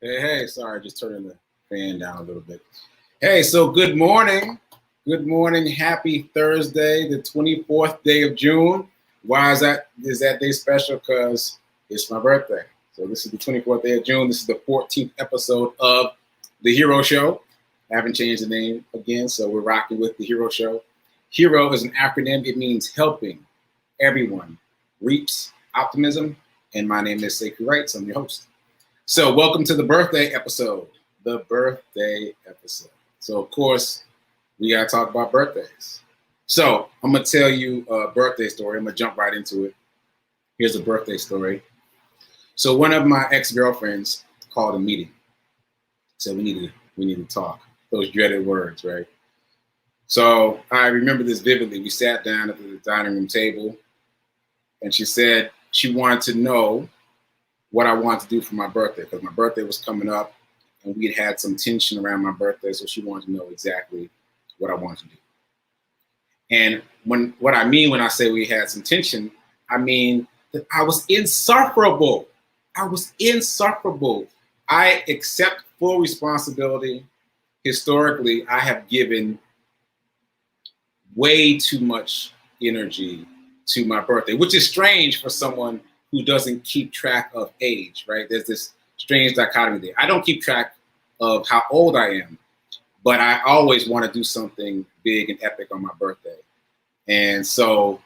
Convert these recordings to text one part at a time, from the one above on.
Hey, sorry, just turning the fan down a little bit. Hey, so good morning. Good morning. Happy Thursday, the 24th day of June. Why is that? Is that day special? Because it's my birthday. So this is the 24th day of June. This is the 14th episode of The Hero Show. I haven't changed the name again, so we're rocking with The Hero Show. HERO is an acronym. It means helping everyone reaps optimism. And my name is Sekou. I'm your host. So welcome to the birthday episode. The birthday episode. So of course, we gotta talk about birthdays. So I'm gonna tell you a birthday story. I'm gonna jump right into it. Here's a birthday story. So one of my ex-girlfriends called a meeting. Said we need to talk. Those dreaded words, right? So I remember this vividly. We sat down at the dining room table, and she said she wanted to know what I wanted to do for my birthday, because my birthday was coming up and we had some tension around my birthday, so she wanted to know exactly what I wanted to do. And what I mean when I say we had some tension, I mean that I was insufferable. I was insufferable. I accept full responsibility. Historically, I have given way too much energy to my birthday, which is strange for someone who doesn't keep track of age, right? There's this strange dichotomy there. I don't keep track of how old I am, but I always want to do something big and epic on my birthday. And so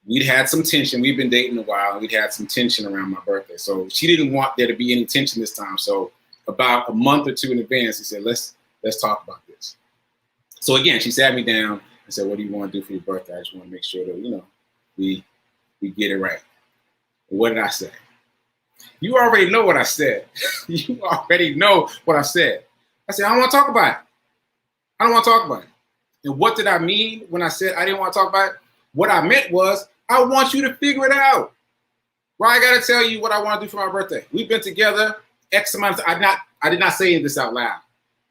we'd had some tension. We've been dating a while, and we'd had some tension around my birthday. So she didn't want there to be any tension this time. So about a month or two in advance, she said, let's talk about this. So again, she sat me down and said, what do you want to do for your birthday? I just want to make sure that, we get it right. What did I say? You already know what I said. You already know what I said. I said, I don't want to talk about it. I don't want to talk about it. And what did I mean when I said I didn't want to talk about it? What I meant was, I want you to figure it out. Why I got to tell you what I want to do for my birthday? We've been together X amount of time. I did not say this out loud,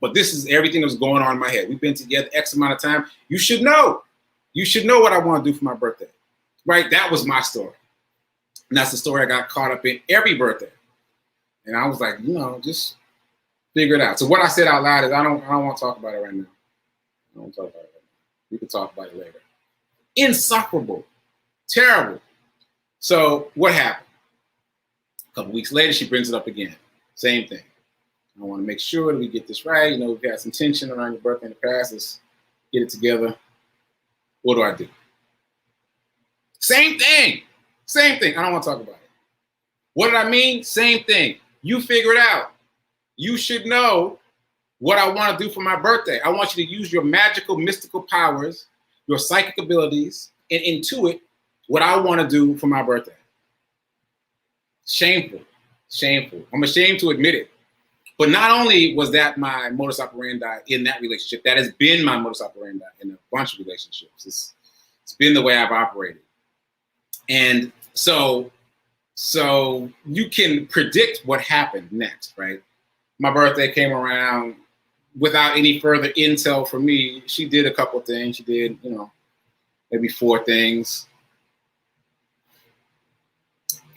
but this is everything that was going on in my head. We've been together X amount of time. You should know. You should know what I want to do for my birthday. Right? That was my story. And that's the story I got caught up in every birthday. And I was like, just figure it out. So what I said out loud is, I don't want to talk about it right now. I don't want to talk about it right now. We can talk about it later. Insufferable. Terrible. So what happened? A couple weeks later, she brings it up again. Same thing. I want to make sure that we get this right. We've had some tension around your birthday in the past. Let's get it together. What do I do? Same thing. Same thing. I don't want to talk about it. What did I mean? Same thing. You figure it out. You should know what I want to do for my birthday. I want you to use your magical, mystical powers, your psychic abilities, and intuit what I want to do for my birthday. Shameful. Shameful. I'm ashamed to admit it. But not only was that my modus operandi in that relationship, that has been my modus operandi in a bunch of relationships. It's been the way I've operated. And so you can predict what happened next, right? My birthday came around without any further intel from me. She did a couple of things. She did, maybe 4 things.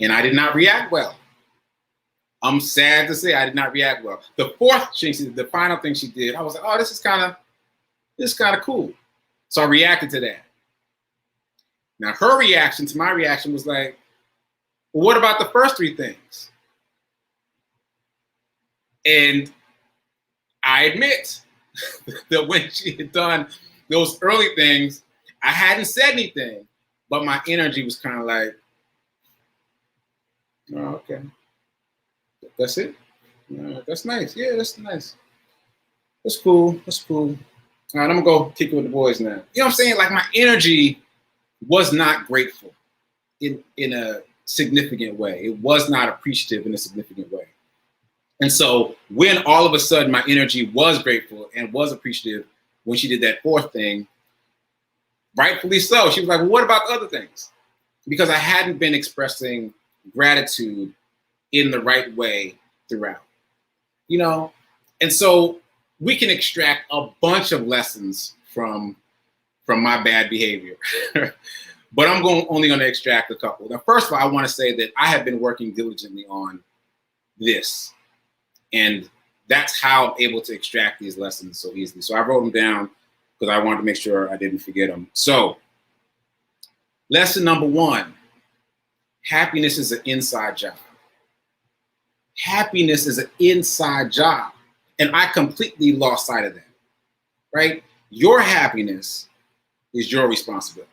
And I did not react well. I'm sad to say I did not react well. The 4th thing, the final thing she did, I was like, oh, this is kind of cool. So I reacted to that. Now, her reaction to my reaction was like, well, what about the first 3 things? And I admit that when she had done those early things, I hadn't said anything, but my energy was kind of like, oh, okay. That's it? That's nice. Yeah, that's nice. That's cool. That's cool. All right, I'm going to go kick it with the boys now. You know what I'm saying? Like, my energy was not grateful in a significant way. It was not appreciative in a significant way. And so when all of a sudden my energy was grateful and was appreciative when she did that 4th thing, rightfully so, she was like, well, what about other things? Because I hadn't been expressing gratitude in the right way throughout, And so we can extract a bunch of lessons from my bad behavior. But I'm only going to extract a couple. Now, first of all, I want to say that I have been working diligently on this. And that's how I'm able to extract these lessons so easily. So I wrote them down because I wanted to make sure I didn't forget them. So lesson number 1, happiness is an inside job. Happiness is an inside job. And I completely lost sight of that, right? Your happiness is your responsibility.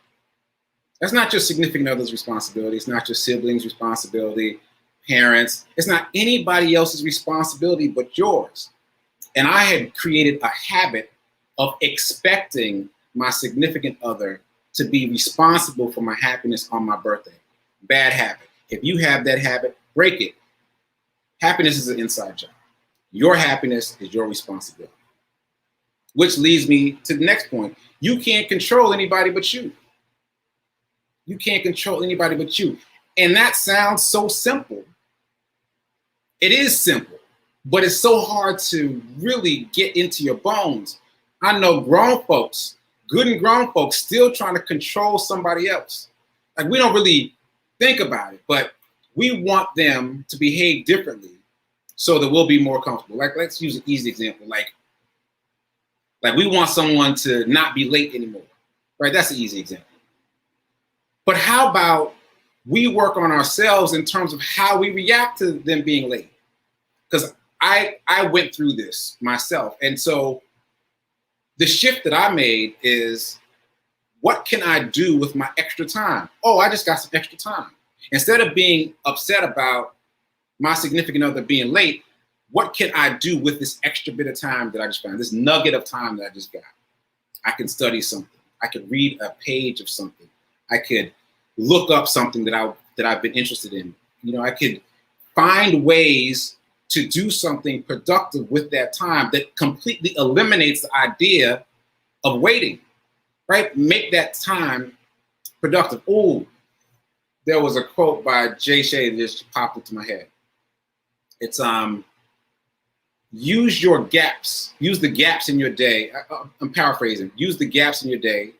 That's not your significant other's responsibility. It's not your siblings' responsibility, parents. It's not anybody else's responsibility but yours. And I had created a habit of expecting my significant other to be responsible for my happiness on my birthday. Bad habit. If you have that habit, break it. Happiness is an inside job. Your happiness is your responsibility. Which leads me to the next point. You can't control anybody but you. You can't control anybody but you. And that sounds so simple. It is simple, but it's so hard to really get into your bones. I know grown folks, good and grown folks, still trying to control somebody else. Like, we don't really think about it, but we want them to behave differently so that we'll be more comfortable. Like, let's use an easy example. Like we want someone to not be late anymore, right? That's an easy example. But how about we work on ourselves in terms of how we react to them being late? Because I went through this myself. And so the shift that I made is, what can I do with my extra time? Oh, I just got some extra time. Instead of being upset about my significant other being late, what can I do with this extra bit of time that I just found, this nugget of time that I just got? I can study something. I could read a page of something. I could look up something that I've been interested in. You know, I could find ways to do something productive with that time that completely eliminates the idea of waiting, right? Make that time productive. Oh, there was a quote by Jay Shay that just popped into my head. It's use your gaps, use the gaps in your day. I'm paraphrasing. Use the gaps in your day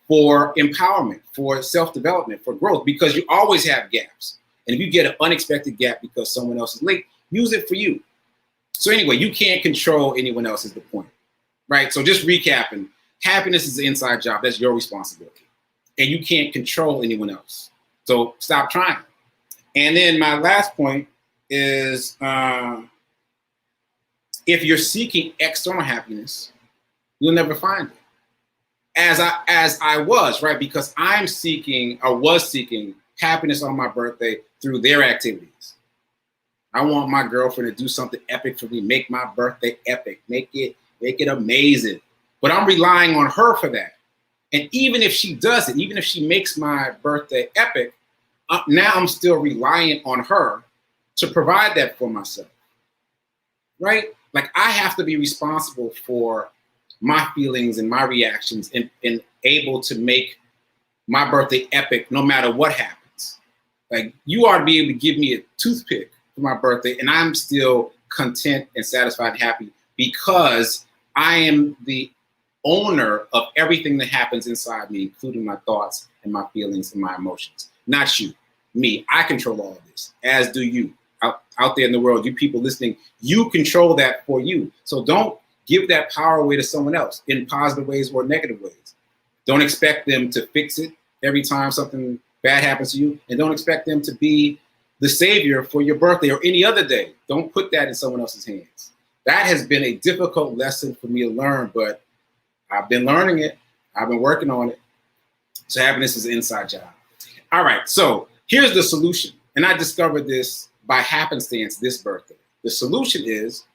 for empowerment, for self-development, for growth, because you always have gaps. And if you get an unexpected gap because someone else is late, use it for you. So anyway, you can't control anyone else is the point, right? So just recapping, happiness is an inside job. That's your responsibility. And you can't control anyone else. So stop trying. And then my last point is, if you're seeking external happiness, you'll never find it. As I was, right? Because I'm seeking, or was seeking, happiness on my birthday through their activities. I want my girlfriend to do something epic for me, make my birthday epic, make it amazing. But I'm relying on her for that. And even if she does it, even if she makes my birthday epic, now I'm still reliant on her to provide that for myself, right? Like, I have to be responsible for my feelings and my reactions and able to make my birthday epic no matter what happens. Like, you ought to be able to give me a toothpick for my birthday and I'm still content and satisfied and happy because I am the owner of everything that happens inside me, including my thoughts and my feelings and my emotions. Not you, me. I control all of this, as do you. Out there in the world, you people listening, you control that for you. So don't give that power away to someone else in positive ways or negative ways. Don't expect them to fix it every time something bad happens to you, and don't expect them to be the savior for your birthday or any other day. Don't put that in someone else's hands. That has been a difficult lesson for me to learn, but I've been learning it. I've been working on it. So happiness is an inside job. All right, so here's the solution. And I discovered this by happenstance this birthday. The solution is,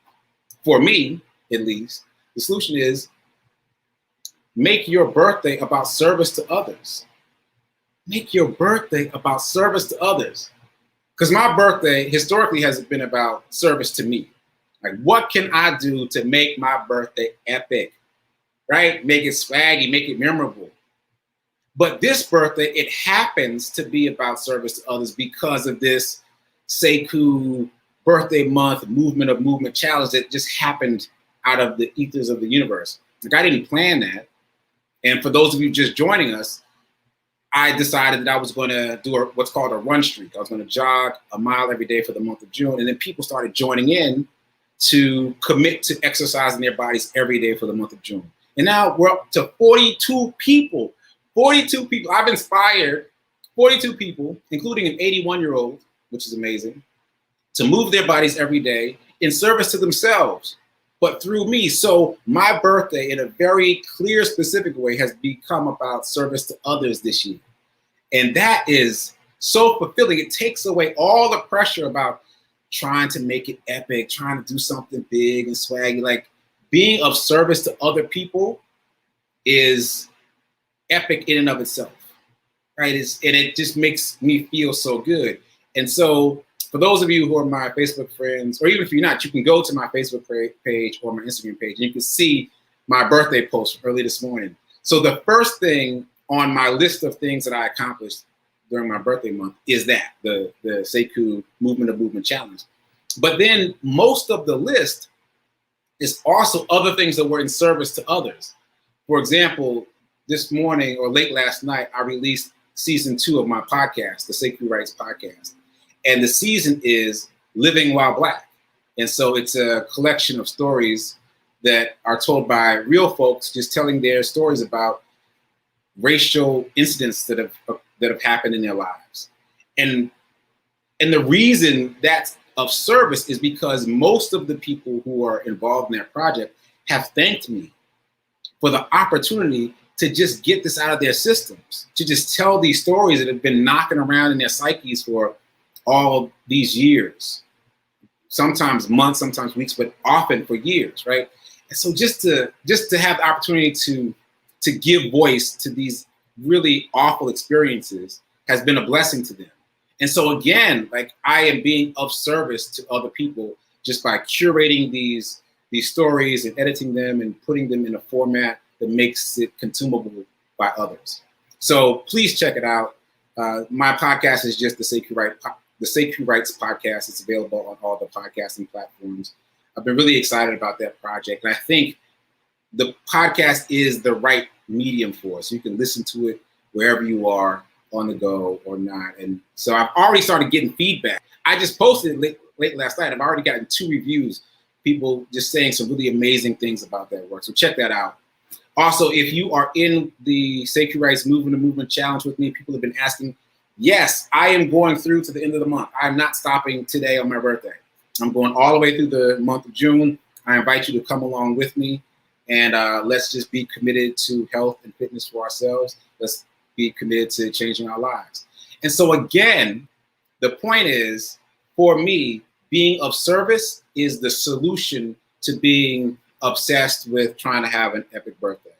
for me at least, the solution is make your birthday about service to others. Make your birthday about service to others. Because my birthday historically has been about service to me. Like, what can I do to make my birthday epic, right? Make it swaggy, make it memorable. But this birthday, it happens to be about service to others because of this Sekou birthday month movement challenge that just happened out of the ethers of the universe. Like, I didn't plan that. And for those of you just joining us, I decided that I was going to do what's called a run streak. I was going to jog a mile every day for the month of June. And then people started joining in. to commit to exercising their bodies every day for the month of June. And now we're up to 42 people. 42 people. I've inspired 42 people, including an 81-year-old, which is amazing, to move their bodies every day in service to themselves, but through me. So my birthday, in a very clear, specific way, has become about service to others this year. And that is so fulfilling. It takes away all the pressure about trying to make it epic, trying to do something big and swaggy. Like, being of service to other people is epic in and of itself, right? And it just makes me feel so good. And so for those of you who are my Facebook friends, or even if you're not, you can go to my Facebook page or my Instagram page, and you can see my birthday post early this morning. So the first thing on my list of things that I accomplished during my birthday month is that, the Sekou Movement of Movement Challenge. But then most of the list is also other things that were in service to others. For example, this morning or late last night, I released season 2 of my podcast, the Sekou Writes podcast. And the season is Living While Black. And so it's a collection of stories that are told by real folks, just telling their stories about racial incidents that have happened in their lives. And the reason that's of service is because most of the people who are involved in that project have thanked me for the opportunity to just get this out of their systems, to just tell these stories that have been knocking around in their psyches for all these years, sometimes months, sometimes weeks, but often for years, right? And so just to have the opportunity to give voice to these really awful experiences has been a blessing to them. And so again, like, I am being of service to other people just by curating these stories and editing them and putting them in a format that makes it consumable by others. So please check it out. My podcast is just the Sekou Writes podcast. It's available on all the podcasting platforms. I've been really excited about that project. And I think the podcast is the right medium for us. You can listen to it wherever you are, on the go or not. And so I've already started getting feedback. I just posted late last night. I've already gotten 2 reviews, people just saying some really amazing things about that work. So check that out. Also, if you are in the Sekou Writes Movement to Movement Challenge with me, people have been asking, yes, I am going through to the end of the month. I'm not stopping today on my birthday. I'm going all the way through the month of June. I invite you to come along with me, and let's just be committed to health and fitness for ourselves. Let's be committed to changing our lives. And so again, the point is, for me, being of service is the solution to being obsessed with trying to have an epic birthday.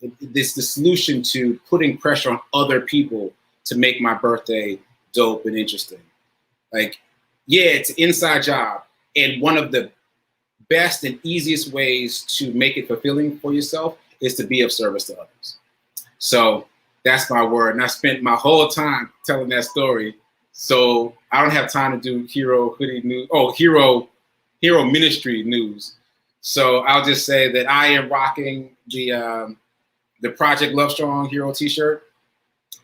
It's the solution to putting pressure on other people to make my birthday dope and interesting. Like, yeah, it's an inside job. And one of the best and easiest ways to make it fulfilling for yourself is to be of service to others. So that's my word. And I spent my whole time telling that story. So I don't have time to do Hero Hoodie news. Oh, Hero Ministry news. So I'll just say that I am rocking the Project Love Strong Hero t-shirt.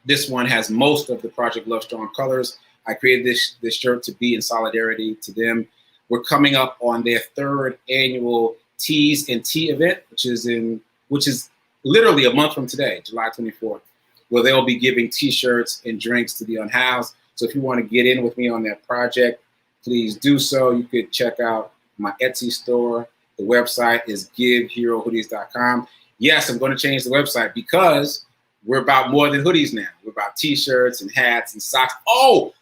This one has most of the Project Love Strong colors. I created this shirt to be in solidarity to them. We're coming up on their 3rd annual Teas and Tea event, which is literally a month from today, July 24th, where they'll be giving t-shirts and drinks to the unhoused. So if you want to get in with me on that project, please do so. You could check out my Etsy store. The website is giveherohoodies.com. Yes, I'm going to change the website because we're about more than hoodies now. We're about t-shirts and hats and socks. Oh,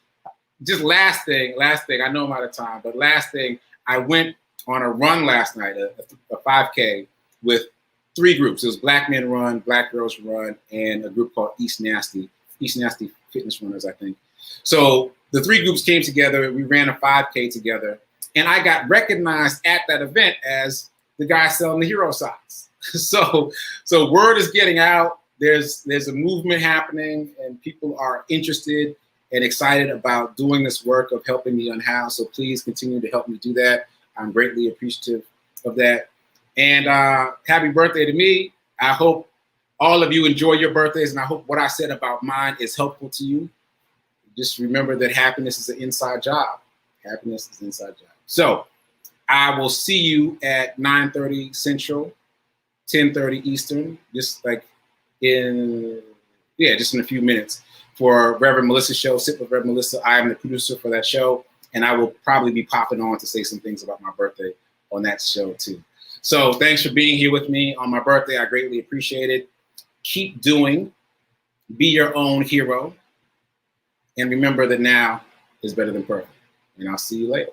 just last thing. I know I'm out of time, but last thing, I went on a run last night, a 5K with 3 groups. It was Black Men Run, Black Girls Run, and a group called East Nasty Fitness Runners, I think. So the 3 groups came together. We ran a 5K together, and I got recognized at that event as the guy selling the Hero socks. So word is getting out. There's a movement happening, and people are interested and excited about doing this work of helping the unhoused. So please continue to help me do that. I'm greatly appreciative of that. And happy birthday to me. I hope all of you enjoy your birthdays, and I hope what I said about mine is helpful to you. Just remember that happiness is an inside job. Happiness is an inside job. So I will see you at 9:30 Central, 10:30 Eastern, just like just in a few minutes for Reverend Melissa's show, Sit with Reverend Melissa. I am the producer for that show, and I will probably be popping on to say some things about my birthday on that show too. So thanks for being here with me on my birthday. I greatly appreciate it. Keep doing, be your own hero, and remember that now is better than perfect. And I'll see you later.